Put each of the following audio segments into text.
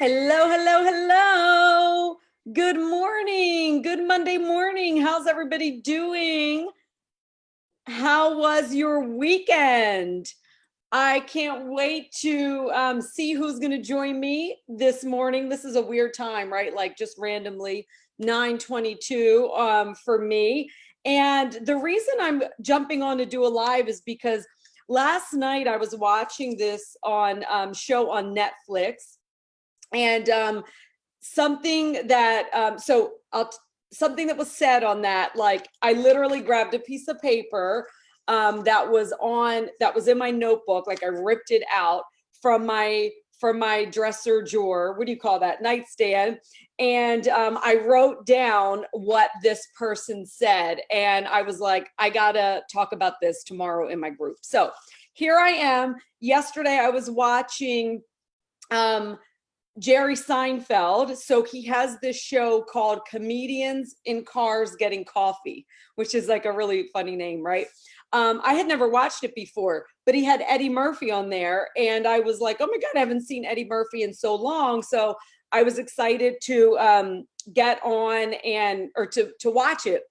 Hello, hello, hello. Good morning. Good Monday morning. How's everybody doing? How was your weekend? I can't wait to see who's going to join me this morning. This is a weird time, right? Like just randomly 9:22 for me. And the reason I'm jumping on to do a live is because last night I was watching this on show on Netflix, and something that something that was said on that, like I literally grabbed a piece of paper that was in my notebook, like I ripped it out from my dresser drawer, what do you call that, nightstand, and I wrote down what this person said, and I was like, I gotta talk about this tomorrow in my group. So here I am. Yesterday I was watching Jerry Seinfeld. So he has this show called Comedians in Cars Getting Coffee, which is like a really funny name, right? I had never watched it before, but he had Eddie Murphy on there. And I was like, oh my God, I haven't seen Eddie Murphy in so long. So I was excited to get on or to watch it.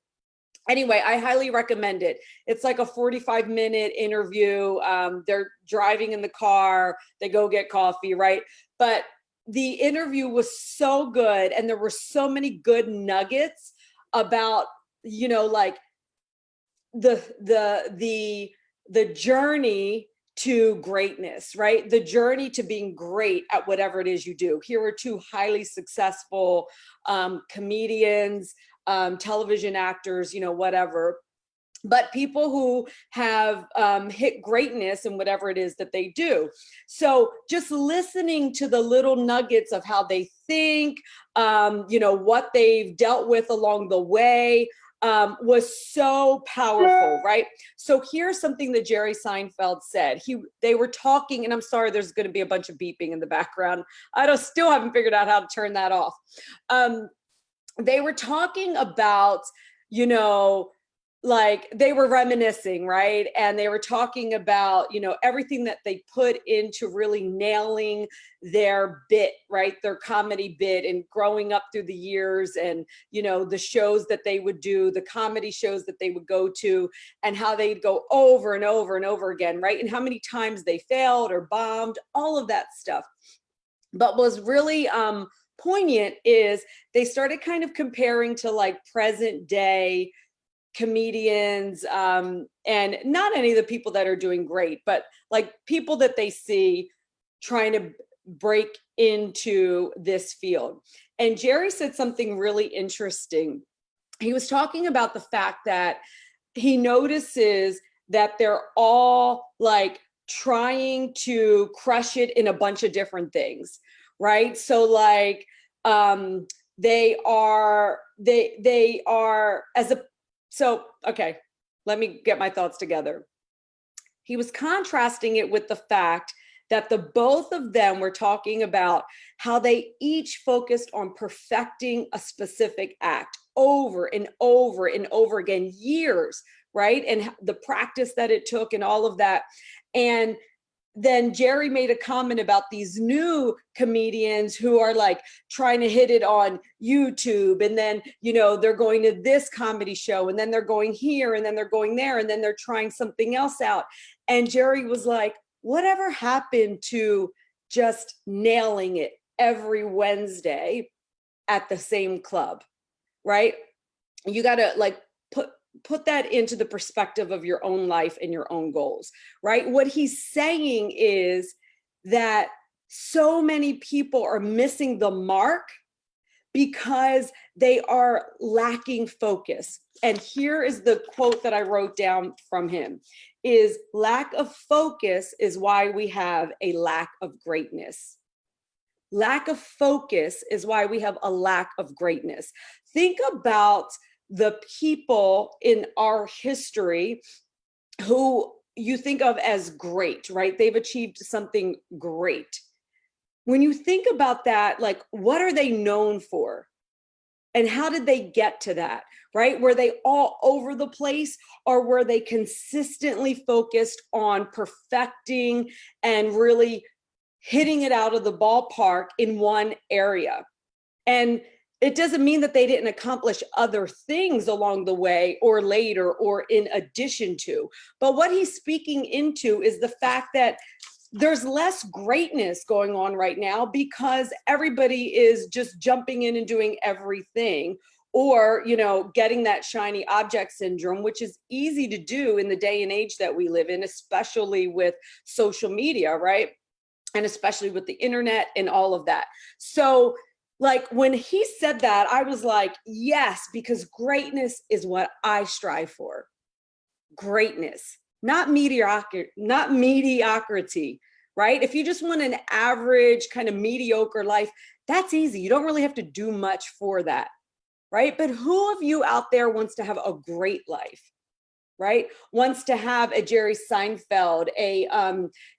Anyway, I highly recommend it. It's like a 45-minute interview. They're driving in the car, they go get coffee, right? But the interview was so good, and there were so many good nuggets about, like the journey to greatness, right? The journey to being great at whatever it is you do. Here are two highly successful comedians, television actors, whatever, but people who have hit greatness in whatever it is that they do. So just listening to the little nuggets of how they think, what they've dealt with along the way, was so powerful, right? So here's something that Jerry Seinfeld said. They were talking, and I'm sorry, there's going to be a bunch of beeping in the background. Still haven't figured out how to turn that off. They were talking about, like they were reminiscing, right? And they were talking about, everything that they put into really nailing their bit, right? Their comedy bit, and growing up through the years, and, the shows that they would do, the comedy shows that they would go to, and how they'd go over and over and over again, right? And how many times they failed or bombed, all of that stuff. But was really poignant is they started kind of comparing to like present day comedians, and not any of the people that are doing great, but like people that they see trying to break into this field. And Jerry said something really interesting. He was talking about the fact that he notices that they're all like trying to crush it in a bunch of different things, right? So like they are okay, let me get my thoughts together. He was contrasting it with the fact that the both of them were talking about how they each focused on perfecting a specific act over and over and over again, years, right? And the practice that it took and all of that. And then Jerry made a comment about these new comedians who are like trying to hit it on YouTube, and then, they're going to this comedy show, and then they're going here, and then they're going there, and then they're trying something else out. And Jerry was like, whatever happened to just nailing it every Wednesday at the same club, right? You got to like put that into the perspective of your own life and your own goals, right? What he's saying is that so many people are missing the mark because they are lacking focus. And here is the quote that I wrote down from him is, lack of focus is why we have a lack of greatness. Lack of focus is why we have a lack of greatness. Think about the people in our history who you think of as great, right? They've achieved something great. When you think about that, like, what are they known for? And how did they get to that, right? Were they all over the place, or were they consistently focused on perfecting and really hitting it out of the ballpark in one area. And it doesn't mean that they didn't accomplish other things along the way or later or in addition to. But what he's speaking into is the fact that there's less greatness going on right now because everybody is just jumping in and doing everything, or, you know, getting that shiny object syndrome, which is easy to do in the day and age that we live in, especially with social media, right? And especially with the internet and all of that. So like when he said that, I was like, yes, because greatness is what I strive for. Greatness, not mediocrity, right? If you just want an average kind of mediocre life, that's easy. You don't really have to do much for that, right? But who of you out there wants to have a great life? Right? Wants to have a Jerry Seinfeld,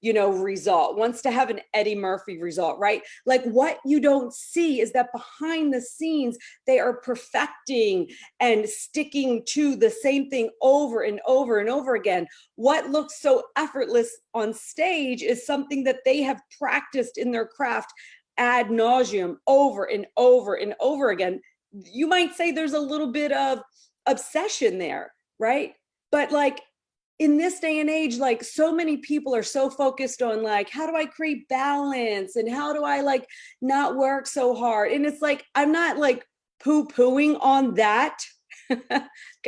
result, wants to have an Eddie Murphy result, right? Like what you don't see is that behind the scenes, they are perfecting and sticking to the same thing over and over and over again. What looks so effortless on stage is something that they have practiced in their craft ad nauseum over and over and over again. You might say there's a little bit of obsession there, right? But like in this day and age, like so many people are so focused on like, how do I create balance and how do I like not work so hard? And it's like, I'm not like poo-pooing on that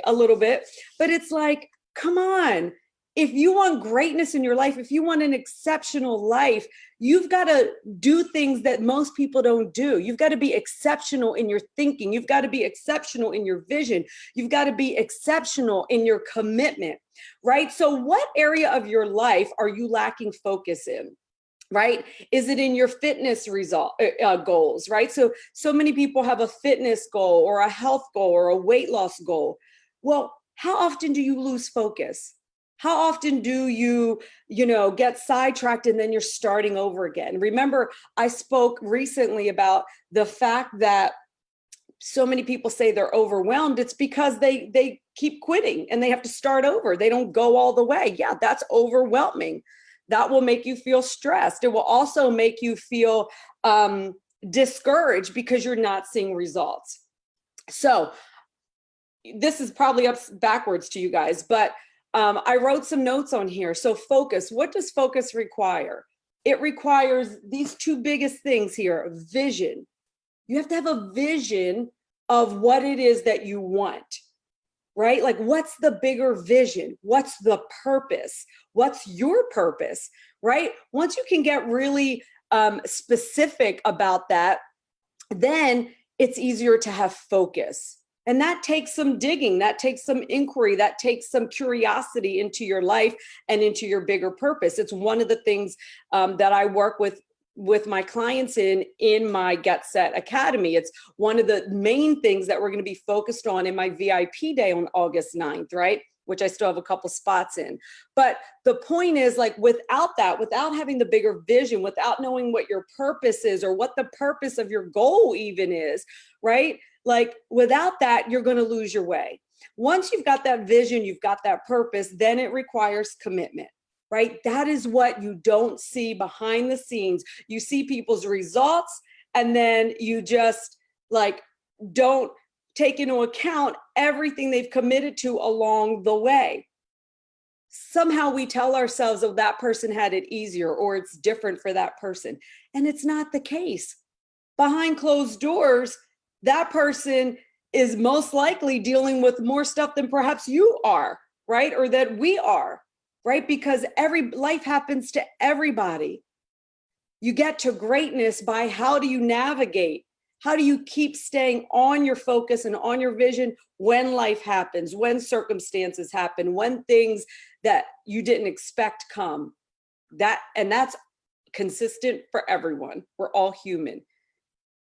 a little bit, but it's like, come on. If you want greatness in your life, if you want an exceptional life, you've got to do things that most people don't do. You've got to be exceptional in your thinking. You've got to be exceptional in your vision. You've got to be exceptional in your commitment, right? So what area of your life are you lacking focus in? Right? Is it in your fitness goals, right? So many people have a fitness goal or a health goal or a weight loss goal. Well, how often do you lose focus? How often do you, get sidetracked and then you're starting over again? Remember, I spoke recently about the fact that so many people say they're overwhelmed. It's because they keep quitting and they have to start over. They don't go all the way. Yeah, that's overwhelming. That will make you feel stressed. It will also make you feel discouraged because you're not seeing results. So this is probably backwards to you guys, but I wrote some notes on here. So focus, what does focus require? It requires these two biggest things here, vision. You have to have a vision of what it is that you want, right? Like what's the bigger vision? What's the purpose? What's your purpose, right? Once you can get really specific about that, then it's easier to have focus. And that takes some digging, that takes some inquiry, that takes some curiosity into your life and into your bigger purpose. It's one of the things that I work with my clients in my Get Set Academy. It's one of the main things that we're going to be focused on in my VIP day on August 9th, right? Which I still have a couple spots in. But the point is, like, without that, without having the bigger vision, without knowing what your purpose is or what the purpose of your goal even is, right? Like without that, you're going to lose your way. Once you've got that vision, you've got that purpose, then it requires commitment, right? That is what you don't see behind the scenes. You see people's results and then you just like don't take into account everything they've committed to along the way. Somehow we tell ourselves, oh, that person had it easier or it's different for that person. And it's not the case. Behind closed doors, that person is most likely dealing with more stuff than perhaps you are, right? Or that we are, right? Because every life happens to everybody. You get to greatness by how do you navigate? How do you keep staying on your focus and on your vision when life happens, when circumstances happen, when things that you didn't expect come? And that's consistent for everyone. We're all human,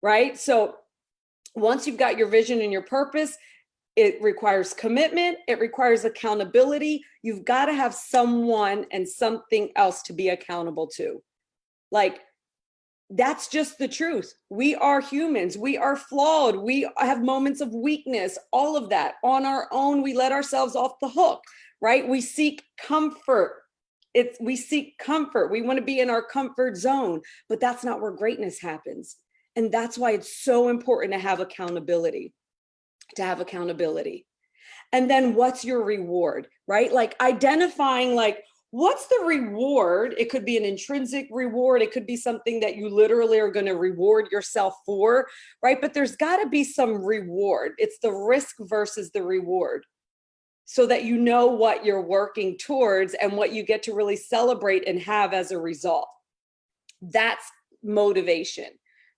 right? So once you've got your vision and your purpose, it requires commitment. It requires accountability. You've got to have someone and something else to be accountable to. Like, that's just the truth. We are humans. We are flawed. We have moments of weakness, all of that. On our own, we let ourselves off the hook, right? We seek comfort we seek comfort. We want to be in our comfort zone, but that's not where greatness happens. And that's why it's so important to have accountability, And then what's your reward, right? Like identifying like, what's the reward? It could be an intrinsic reward. It could be something that you literally are going to reward yourself for, right? But there's got to be some reward. It's the risk versus the reward, so that you know what you're working towards and what you get to really celebrate and have as a result. That's motivation,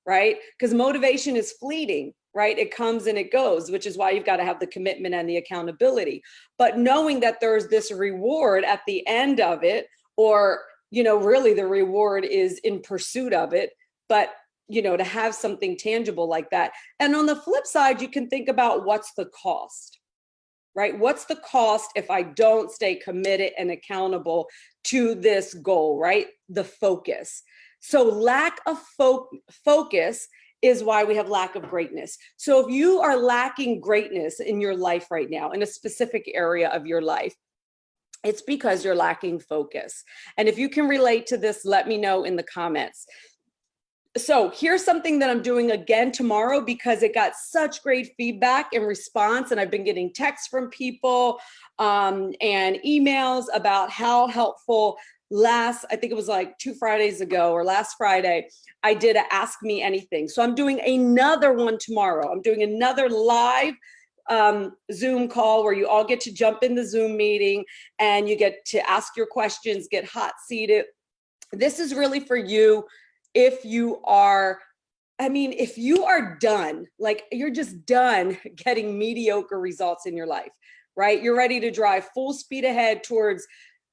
right? Because motivation is fleeting, right? It comes and it goes, which is why you've got to have the commitment and the accountability. But knowing that there's this reward at the end of it, or, really the reward is in pursuit of it, but, to have something tangible like that. And on the flip side, you can think about what's the cost, right? What's the cost if I don't stay committed and accountable to this goal, right? The focus. So lack of focus is why we have lack of greatness. So if you are lacking greatness in your life right now, in a specific area of your life, it's because you're lacking focus. And if you can relate to this, let me know in the comments. So here's something that I'm doing again tomorrow because it got such great feedback and response. And I've been getting texts from people and emails about how helpful I think it was like 2 Fridays ago or last Friday, I did a Ask Me Anything. So I'm doing another one tomorrow. I'm doing another live Zoom call where you all get to jump in the Zoom meeting and you get to ask your questions, get hot seated. This is really for you. If you are done, like you're just done getting mediocre results in your life, right? You're ready to drive full speed ahead towards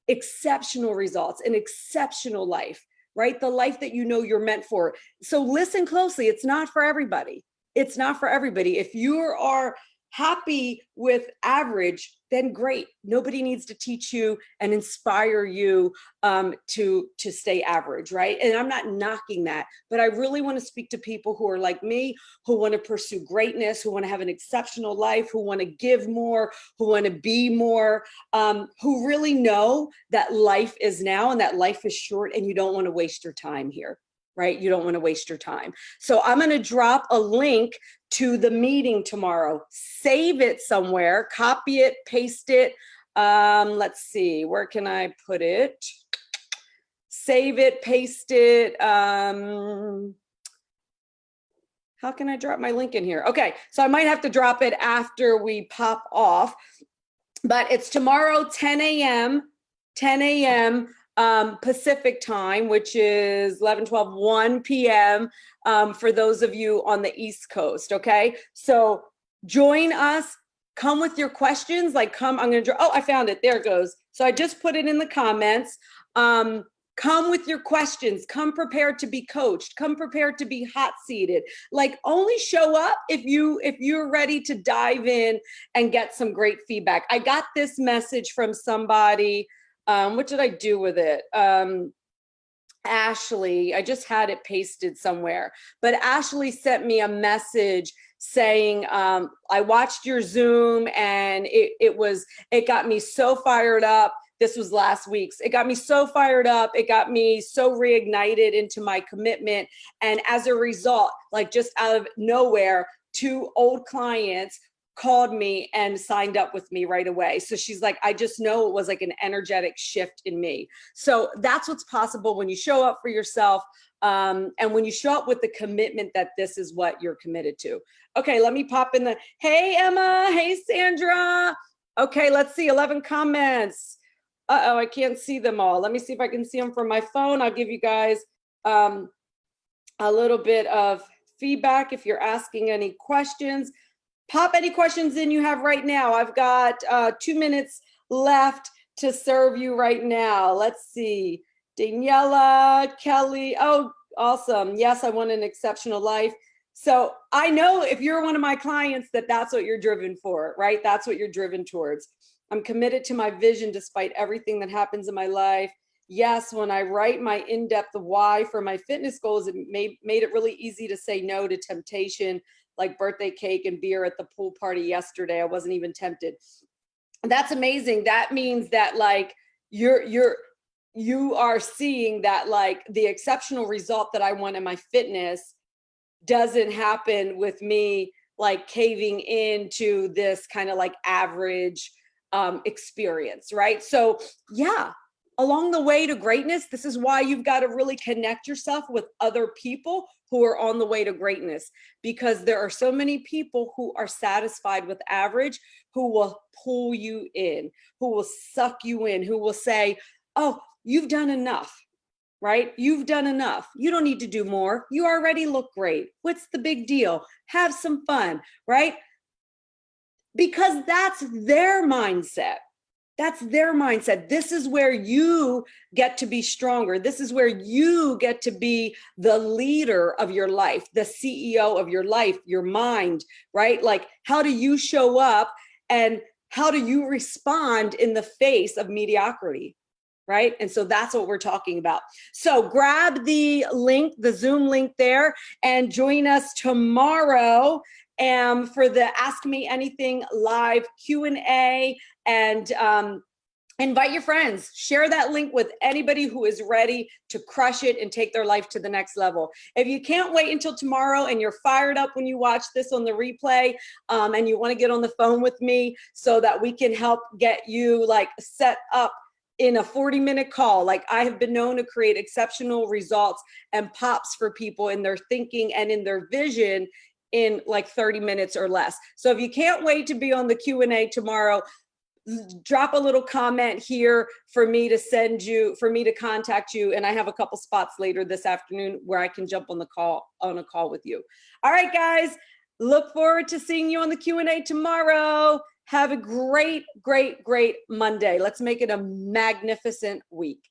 exceptional results, an exceptional life, right? The life that you're meant for. So listen closely. It's not for everybody. It's not for everybody. If you are happy with average, then great. Nobody needs to teach you and inspire you to stay average, right? And I'm not knocking that, but I really want to speak to people who are like me, who want to pursue greatness, who want to have an exceptional life, who want to give more, who want to be more, who really know that life is now and that life is short and you don't want to waste your time here. Right? You don't want to waste your time. So I'm going to drop a link to the meeting tomorrow. Save it somewhere, copy it, paste it. Let's see, where can I put it? Save it, paste it. How can I drop my link in here? Okay, so I might have to drop it after we pop off, but it's tomorrow, 10 a.m. Pacific time, which is 1 p.m. For those of you on the East Coast, okay? So join us, come with your questions, I found it, there it goes. So I just put it in the comments. Come with your questions, come prepared to be coached, come prepared to be hot seated. Only show up if you're ready to dive in and get some great feedback. I got this message from somebody. What did I do with it? Ashley, I just had it pasted somewhere, but Ashley sent me a message saying, I watched your Zoom and it got me so fired up. This was last week's. It got me so fired up. It got me so reignited into my commitment. And as a result, just out of nowhere, 2 old clients called me and signed up with me right away. So she's like, I just know it was an energetic shift in me. So that's what's possible when you show up for yourself and when you show up with the commitment that this is what you're committed to. Okay, let me pop in hey, Emma, hey, Sandra. Okay, let's see, 11 comments. Uh-oh, I can't see them all. Let me see if I can see them from my phone. I'll give you guys a little bit of feedback if you're asking any questions. Pop any questions in you have right now. I've got 2 minutes left to serve you right now. Let's see. Daniela, Kelly. Oh, awesome. Yes, I want an exceptional life. So I know if you're one of my clients that's what you're driven for, right? That's what you're driven towards. I'm committed to my vision despite everything that happens in my life. Yes, when I write my in-depth why for my fitness goals, it made it really easy to say no to temptation, like birthday cake and beer at the pool party yesterday. I wasn't even tempted. That's amazing. That means that you're you are seeing that like the exceptional result that I want in my fitness doesn't happen with me like caving into this kind of like average experience, right? So yeah, along the way to greatness, this is why you've got to really connect yourself with other people who are on the way to greatness, because there are so many people who are satisfied with average, who will pull you in, who will suck you in, who will say, oh, you've done enough, right? You've done enough. You don't need to do more. You already look great. What's the big deal? Have some fun, right? Because that's their mindset. That's their mindset. This is where you get to be stronger. This is where you get to be the leader of your life, the CEO of your life, your mind, right? Like, how do you show up and how do you respond in the face of mediocrity? Right? And so that's what we're talking about. So grab the link, the Zoom link there, and join us tomorrow for the Ask Me Anything live Q&A, and invite your friends. Share that link with anybody who is ready to crush it and take their life to the next level. If you can't wait until tomorrow and you're fired up when you watch this on the replay, and you want to get on the phone with me so that we can help get you like set up in a 40-minute call. Like, I have been known to create exceptional results and pops for people in their thinking and in their vision in like 30 minutes or less. So if you can't wait to be on the Q&A tomorrow, drop a little comment here for me to contact you. And I have a couple spots later this afternoon where I can jump on a call with you. All right, guys, look forward to seeing you on the Q&A tomorrow. Have a great, great, great Monday. Let's make it a magnificent week.